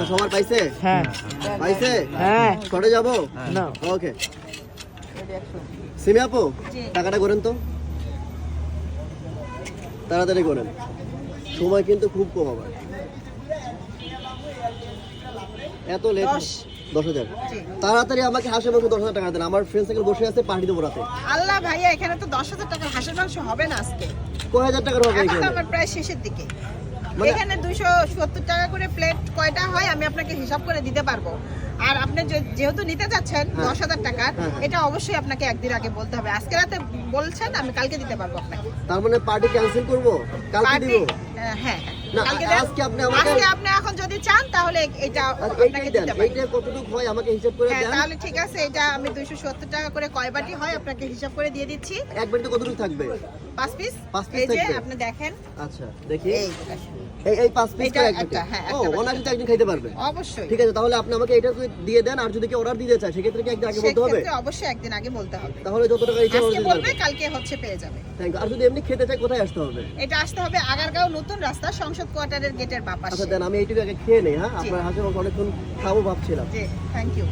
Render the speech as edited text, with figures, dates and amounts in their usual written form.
আচ্ছা সবার পাইছে? হ্যাঁ পাইছে? হ্যাঁ শর্টে যাবো? না ওকে সিমি আপু টাকাটা করেন তো তাড়াতাড়ি করেন সময় কিন্তু খুব কম আবার এত লেট 10,000 তাড়াতাড়ি আমাকে হাঁসের মাংস 10,000 টাকা দেন আমার ফ্রেন্ড সার্কেল বসে আছে পার্টি দেবো রাতে আল্লাহ ভাইয়া এখানে তো 10,000 টাকার হাঁসের মাংস হবে না আজকে। কয় হাজার টাকার হবে এখন তো এখানে আমার প্রায় শেষের দিকে। মানে- এখানে 270 টাকা করে প্লেট কয়টা হয় আমি আপনাকে হিসাব করে দিতে পারবো। আর আপনি যেহেতু নিতে যাচ্ছেন 10,000 টাকার, এটা অবশ্যই আপনাকে একদিন আগে বলতে হবে। আজকে রাতে বলছেন, আমি কালকে দিতে পারবো আপনাকে। তার মানে পার্টি ক্যান্সেল করবো কালকে পার্টি দিব হ্যাঁ না, কালকে দেন। আজকে আপনি আমাকে- আজকে আপনি এখন যদি চান তাহলে এটা আচ্ছা, আপনাকে এইটাই দেন দিতে পারি। এইটা কতটুকু হয় আমাকে হিসাব করে হ্যাঁ দেন তাহলে ঠিক আছে, এটা আমি 270 টাকা করে কয় বাটি হয় আপনাকে হিসাব করে দিয়ে দিচ্ছি। এক বাড়িতে কতটুকু থাকবে 5 পিস। পাঁচ piece এই যে থাকবে? আপনি দেখেন, আচ্ছা দেখি এই এই 5 পিস এটা করে এক একটা, বাটি হ্যাঁ, ও একটা বাটি। ওনাকে তো একদিন খাইতে পারবে অবশ্যই। ঠিক আছে তাহলে আপনি আমাকে এটা দিয়ে দেন আর যদি কেউ অর্ডার দিতে চায় সেক্ষেত্রে কি একদিন আগে বলতে হবে সেক্ষেত্রে অবশ্যই একদিন আগে বলতে হবে। তাহলে যত টাকা ইচ্ছা আজকে দিতে বলবে, পারবে কালকে হচ্ছে পেয়ে যাবে। থ্যাংক ইউ আর যদি এমনি খেতে চাই কোথায় আসতে হবে এটা আসতে হবে আগারগাঁও নতুন রাস্তা, সংসদ কোয়ার্টারের গেটের বাঁ আচ্ছা পাশে। দেন আমি এইটুকু আগে খেয়ে নেই হ্যাঁ আপনার হাঁসের মাংস অনেকক্ষণ খাবো ভাবছিলাম জি, থ্যাংক ইউ।